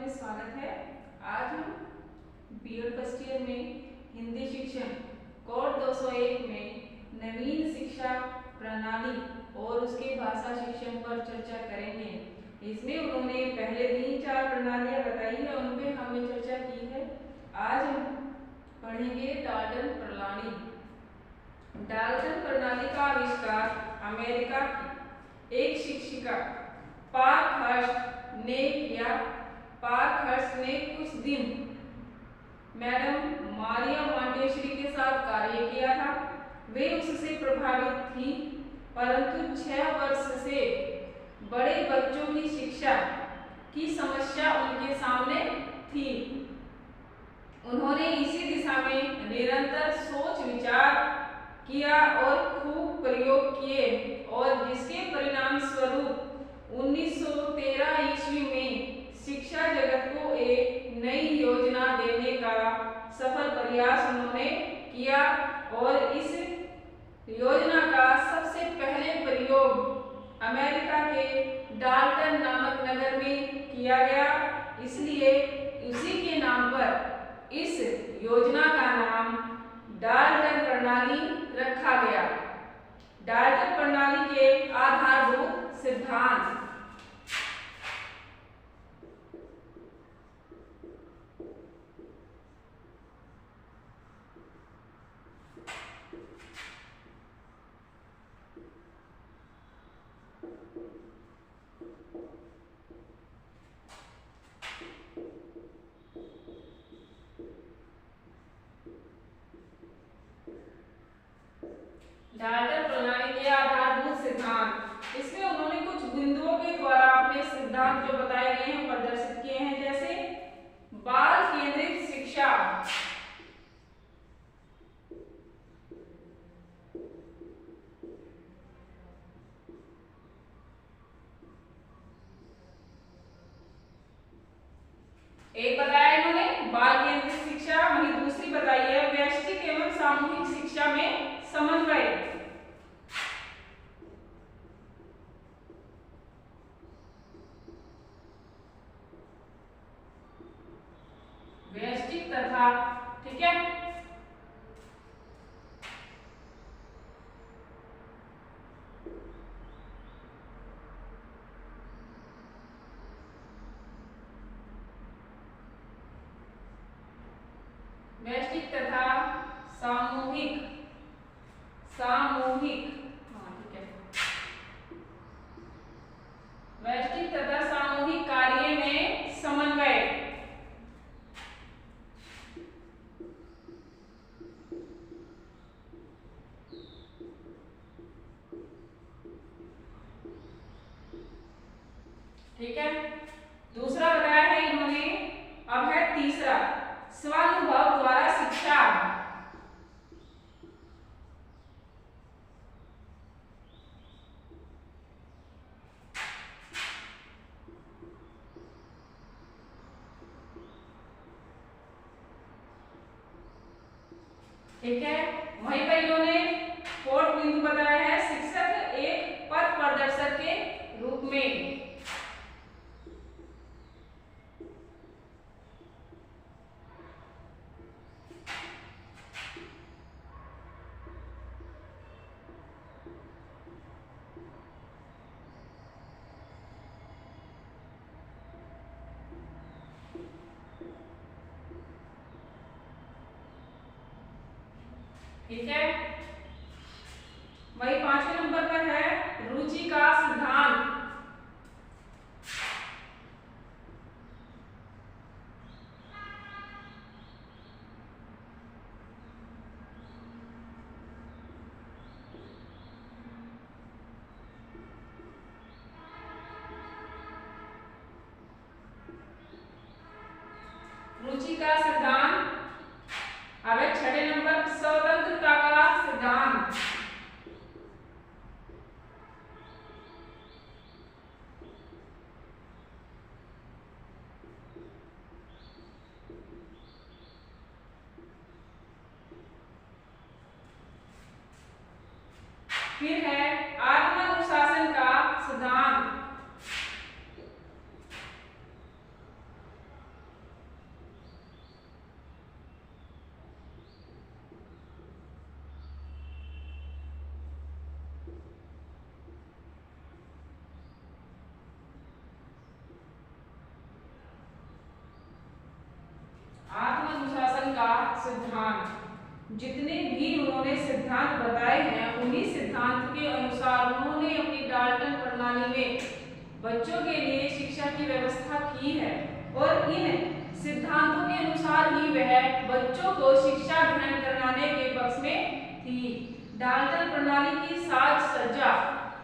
में स्वागत है। आज हम बीएड फर्स्ट ईयर में हिंदी शिक्षण कोड 201 में नवीन शिक्षा प्रणाली और उसके भाषा शिक्षण पर चर्चा करेंगे। इसमें उन्होंने पहले 3-4 प्रणालियां बताई है, उन पे हमने चर्चा की है। आज हम पढ़ेंगे डाल्टन प्रणाली। डाल्टन प्रणाली का आविष्कार अमेरिका की एक शिक्षिका पार्कहर्स्ट ने किया। पार्कहर्स्ट ने कुछ दिन मैडम मारिया मॉन्टेसरी के साथ कार्य किया था। वे उससे प्रभावित थी, परंतु 6 वर्ष से बड़े बच्चों की शिक्षा की समस्या उनके सामने थी। उन्होंने इसी दिशा में निरंतर सोच विचार किया और खूब प्रयोग किए और जिसके परिणाम स्वरूप 1913 ईस्वी में शिक्षा जगत को एक नई योजना देने का सफल प्रयास उन्होंने किया और इस योजना का सबसे पहले प्रयोग अमेरिका के डाल्टन नामक नगर में किया गया। इसलिए उसी के नाम पर इस योजना का नाम डाल्टन प्रणाली रखा गया। डाल्टन प्रणाली के आधारभूत सिद्धांत। डाल्टन प्रणाली के आधारभूत सिद्धांत। इसमें उन्होंने कुछ बिंदुओं के द्वारा अपने सिद्धांत जो बताए गए हैं प्रदर्शित किए हैं, जैसे बाल केंद्रित शिक्षा, एक बताया इन्होंने बाल केंद्रित शिक्षा, वहीं दूसरी बताई है वैश्विक एवं सामूहिक शिक्षा में समन्वय। वैश्विक तथा, ठीक है, वैश्विक तथा सामूहिक, सामूहिक, हाँ ठीक है, वैश्विक तथा सामूहिक कार्य में समन्वय। ठीक है, दूसरा बताया है इन्होंने। अब है तीसरा, स्वानुभव द्वारा शिक्षा। ठीक है, वहीं पर इन्होंने 4 बिंदु बताया है, शिक्षक एक पथ प्रदर्शक के रूप में। ठीक है, वही 5वें नंबर पर है रुचि का सिद्धांत। रुचि का सिद्धांत। अब 6 नंबर, स्वतंत्रता का सिद्धांत। फिर है आत्मानुशासन का सिद्धांत। सिद्धांत। जितने भी उन्होंने सिद्धांत बताए हैं उन्हीं सिद्धांत के अनुसार उन्होंने अपनी डाल्टन प्रणाली में बच्चों के लिए शिक्षा की व्यवस्था की है और इन सिद्धांतों के अनुसार ही वह बच्चों को शिक्षा ग्रहण कराने के पक्ष में थी। डाल्टन प्रणाली की साज सज्जा,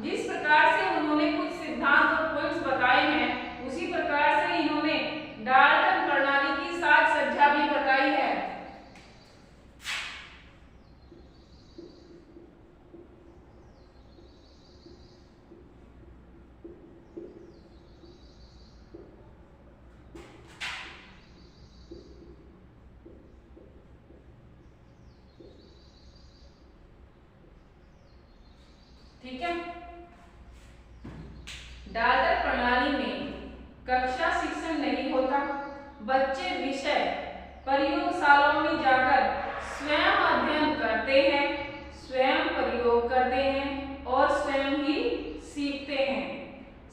जिस प्रकार से उन्होंने कुछ सिद्धांत और पॉइंट्स बताए हैं उसी प्रकार से इन्होंने डाल्टन प्रणाली की साज सज्जा भी बताई है। ठीक है। डाल्टन प्रणाली में कक्षा शिक्षण नहीं होता, बच्चे विषय प्रयोगशालाओं में जाकर स्वयं अध्ययन करते हैं, स्वयं प्रयोग करते हैं और स्वयं ही सीखते हैं।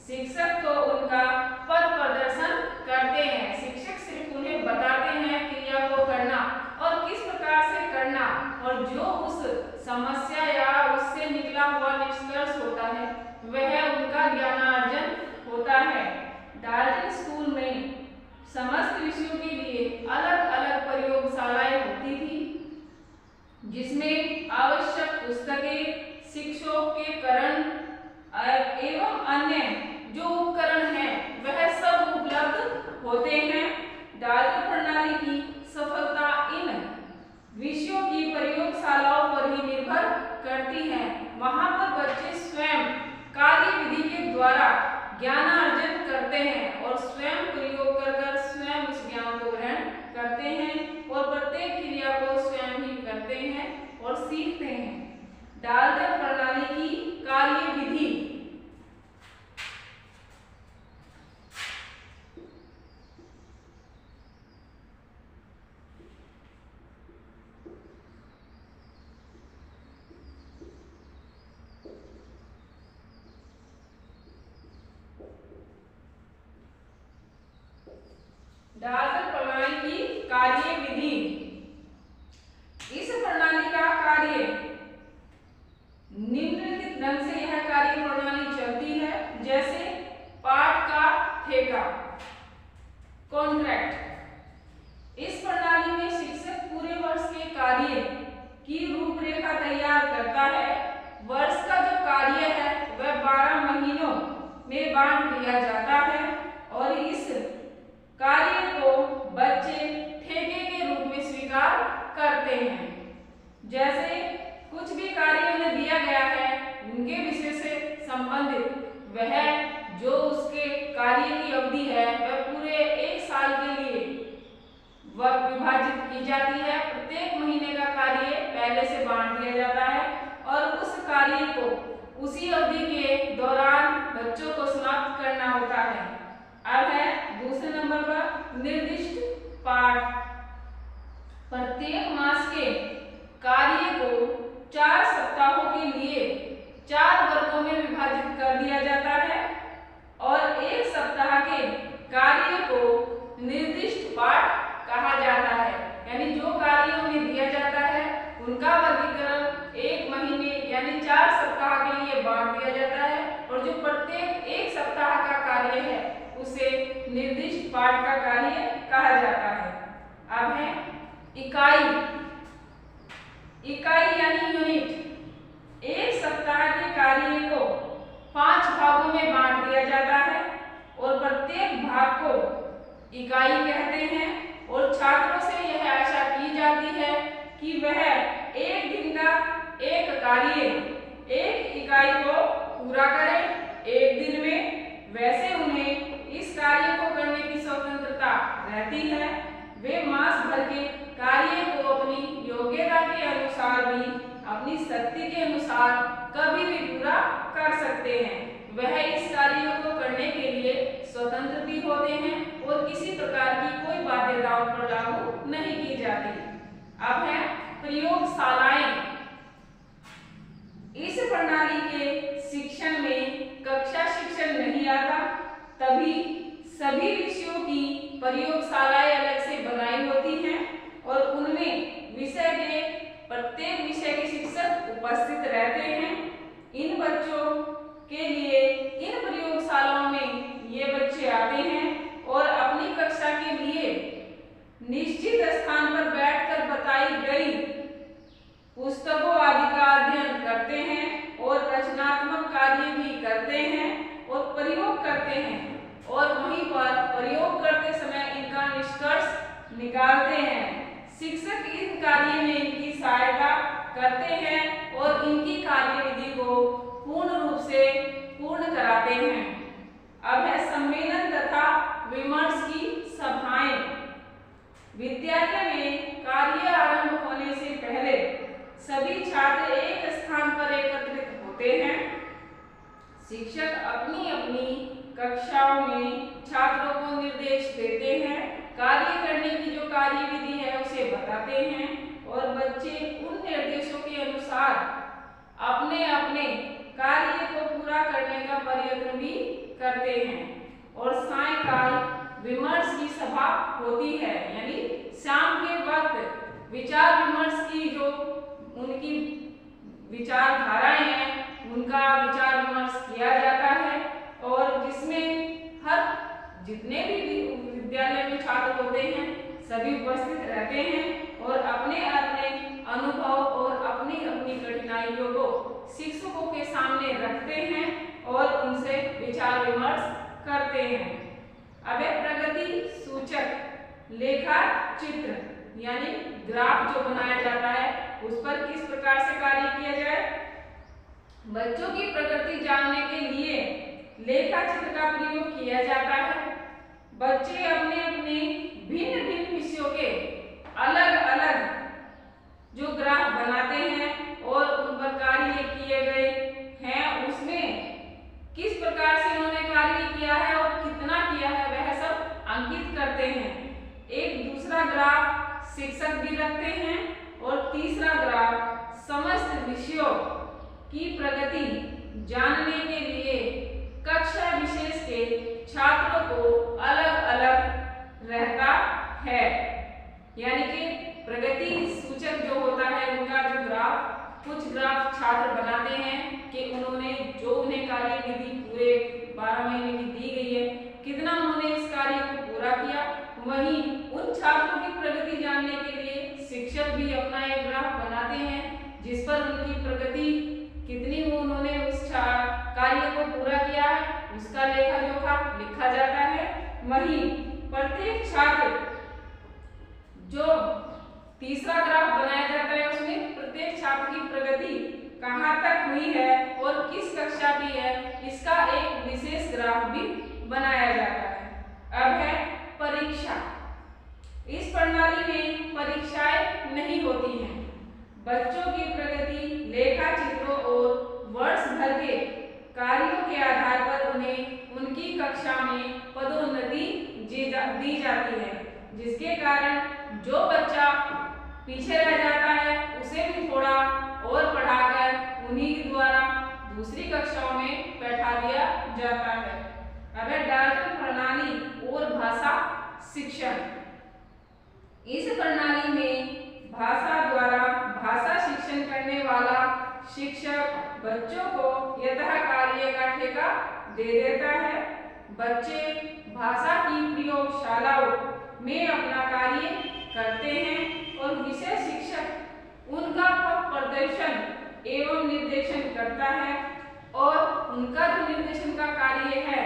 शिक्षक तो उनका पथ प्रदर्शन करते हैं, शिक्षक सिर्फ उन्हें बताते हैं क्रिया को करना और किस प्रकार से करना, और जो उस समस्या या उससे निकला हुआ निष्कर्ष होता है वह उनका ज्ञानार्जन होता है। डाल्टन स्कूल में समस्त विषयों के लिए अलग अलग प्रयोगशालाएं होती थी, जिसमें आवश्यक पुस्तकें, शिक्षकों के करण एवं अन्य जो उपकरण हैं वह सब उपलब्ध होते हैं। डाल्टन प्रणाली की सफलता इन विषयों की प्रयोगशालाओं पर ही निर्भर करती है। वहां पर बच्चे स्वयं कार्य विधि के द्वारा ज्ञानार्जन करते हैं और स्वयं प्रयोग कर स्वयं उस ज्ञान को ग्रहण करते हैं और प्रत्येक क्रिया को स्वयं ही करते हैं और सीखते हैं। डाल्टन प्रणाली की कार्य विधि, डाल्टन प्रणाली की कार्य विधि, इस प्रणाली का कार्य निम्नलिखित ढंग से यह कार्य प्रणाली चलती है। जैसे पाठ का ठेका, कॉन्ट्रैक्ट। इस प्रणाली में शिक्षक पूरे वर्ष के कार्य की रूपरेखा तैयार करता है। वर्ष का जो कार्य है वह 12 महीनों में बांट दिया जाता है और इस कार्य को बच्चे ठेके के रूप में स्वीकार करते हैं। जैसे कुछ भी कार्य उन्हें दिया गया है उनके विषय से संबंधित वह जो उसके कार्य की अवधि है वह पूरे 1 साल के लिए वह विभाजित की जाती है। प्रत्येक महीने का कार्य पहले से बांट दिया जाता है और उस कार्य को उसी अवधि के दौरान बच्चों को समाप्त करना होता है। अब है दूसरे नंबर पर निर्दिष्ट पाठ। प्रत्येक मास के कार्य को 4 सप्ताहों के लिए 4 वर्गों में विभाजित कर दिया जाता है और 1 सप्ताह के कार्य को निर्दिष्ट पाठ कहा जाता है। यानी जो कार्य उन्हें दिया जाता है उनका वर्गीकरण 1 महीने यानी 4 सप्ताह के लिए बांट दिया जाता है और जो प्रत्येक 1 सप्ताह का कार्य है उसे निर्दिष्ट पाठ का कार्य कहा जाता है। अब है इकाई। इकाई यानी यूनिट। 1 सप्ताह के कार्य को 5 भागों में बांट दिया जाता है और प्रत्येक भाग को इकाई कहते हैं और छात्रों से यह आशा की जाती है कि वह 1 दिन का एक कार्य 1 इकाई को पूरा करें 1 दिन में। वैसे उन्हें इस कार्य को करने की स्वतंत्रता रहती है। वे मास भर के कार्य को अपनी योग्यता के अनुसार भी अपनी शक्ति के अनुसार कभी भी पूरा कर सकते हैं। वह इस कार्यों को करने के लिए स्वतंत्र भी होते हैं और किसी प्रकार की कोई बाध्यताओं पर लागू नहीं की जाती। अब है प्रयोगशालाएं। इस प्रणाली के शिक्षण में कक्षा शिक्षण नहीं आता, तभी सभी विषयों की प्रयोगशालाएं अलग से बनाई होती हैं और उनमें कार्य में इनकी सहायता करते हैं और इनकी कार्यविधि को पूर्ण रूप से पूर्ण कराते हैं। अब है सम्मेलन तथा विमर्श की सभाएं। विद्यालय में कार्य आरंभ होने से पहले सभी छात्र एक स्थान पर एकत्रित होते हैं। शिक्षक अपनी अपनी कक्षाओं में छात्रों को निर्देश देते हैं, कार्य करने की जो कार्यविधि है उसे बताते हैं और बच्चे उन निर्देशों के अनुसार अपने अपने कार्य को पूरा करने का प्रयत्न भी करते हैं। और सायंकाल विमर्श की सभा होती है, यानी शाम के वक्त विचार विमर्श की जो उनकी विचारधाराएं हैं उनका विचार विमर्श किया जाता है और जिसमें हर जितने भी विद्यालय में छात्र होते हैं सभी उपस्थित रहते हैं और अपने अपने अनुभव और अपनी अपनी कठिनाइयों को शिक्षकों के सामने रखते हैं और उनसे विचार विमर्श करते हैं। अब प्रगति सूचक लेखा चित्र यानी ग्राफ जो बनाया जाता है उस पर किस प्रकार से कार्य किया जाए। बच्चों की प्रगति जानने के लिए लेखा चित्र का प्रयोग किया जाता है। बच्चे अपने अपने भिन्न भिन्न विषयों के अलग अलग जो ग्राफ बनाते हैं और उन पर कार्य किए गए हैं उसमें किस प्रकार से उन्होंने कार्य किया है और कितना किया है वह सब अंकित करते हैं। एक दूसरा ग्राफ शिक्षक भी रखते हैं और तीसरा ग्राफ समस्त विषयों की प्रगति जानने के लिए कक्षा विशेष के छात्रों को अलग अलग रहता है। यानी कि प्रगति सूचक जो होता है उनका जो ग्राफ कुछ ग्राफ छात्र बनाते हैं कि उन्होंने जो उन्हें कार्यविधि पूरे 12 महीने की दी गई है कितना उन्होंने इस कार्य को पूरा किया। वहीं उन छात्रों की प्रगति जानने के लिए शिक्षक भी अपना एक ग्राफ बनाते हैं जिस पर उनकी प्रगति कितनी उन्होंने उस कार्य को पूरा किया है उसका लेखा जोखा लिखा जाता है। वहीं प्रत्येक छात्र जो तीसरा ग्राफ बनाया जाता है उसमें प्रत्येक छात्र की प्रगति कहाँ तक हुई है और किस कक्षा की है इसका एक विशेष ग्राफ भी बनाया जाता है। अब है परीक्षा। इस प्रणाली में परीक्षाएं नहीं होती हैं। बच्चों की प्रगति लेखा चित्रों और वर्ष भर के कार्यों के आधार पर उन्हें उनकी कक्षा में पदोन्नति दी जाती है, जिसके कारण जो बच्चा पीछे रह जाता है उसे भी थोड़ा और पढ़ाकर उन्हीं के द्वारा दूसरी कक्षाओं में बैठा दिया जाता है। अब है डाल्टन प्रणाली और भाषा शिक्षण। इस प्रणाली में भाषा द्वारा भाषा शिक्षण करने वाला शिक्षक बच्चों को यतः कार्य का ठेका दे देता है। बच्चे भाषा की प्रयोगशालाओं में अपना कार्य करते हैं और विषय शिक्षक उनका प्रदर्शन एवं निर्देशन करता है और उनका जो निर्देशन का कार्य है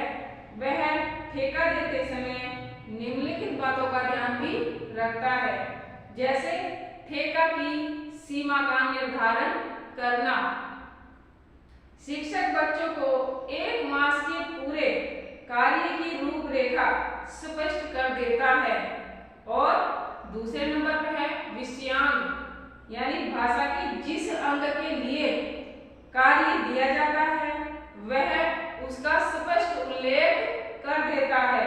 वह ठेका देते समय निम्नलिखित बातों का ध्यान भी रखता है, जैसे ठेका की सीमा का निर्धारण करना। शिक्षक बच्चों को 1 मास के पूरे कार्य की रूपरेखा स्पष्ट कर देता है। और दूसरे नंबर पर है विषयांग, यानी भाषा की जिस अंग के लिए कार्य दिया जाता है वह उसका स्पष्ट उल्लेख कर देता है,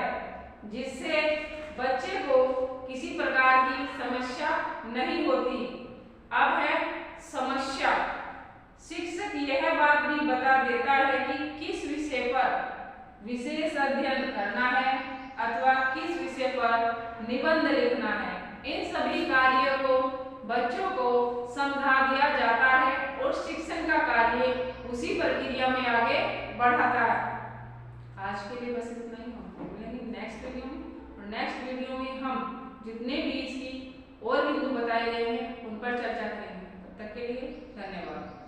जिससे बच्चे को किसी प्रकार की समस्या नहीं होती। अब है समस्या। शिक्षक यह बात भी बता देता है कि किस विषय पर विशेष अध्ययन करना है अथवा किस विषय पर निबंध लिखना है। इन सभी कार्यों को बच्चों को समझा दिया जाता है और शिक्षण का कार्य उसी प्रक्रिया में आगे बढ़ाता है। आज के लिए बस इतना ही। हम मिलेंगे नेक्स्ट वीडियो में और नेक्स्ट वीडियो में हम जितने भी इसकी और बिंदु बताए गए हैं उन पर चर्चा करेंगे। तब तक के लिए धन्यवाद।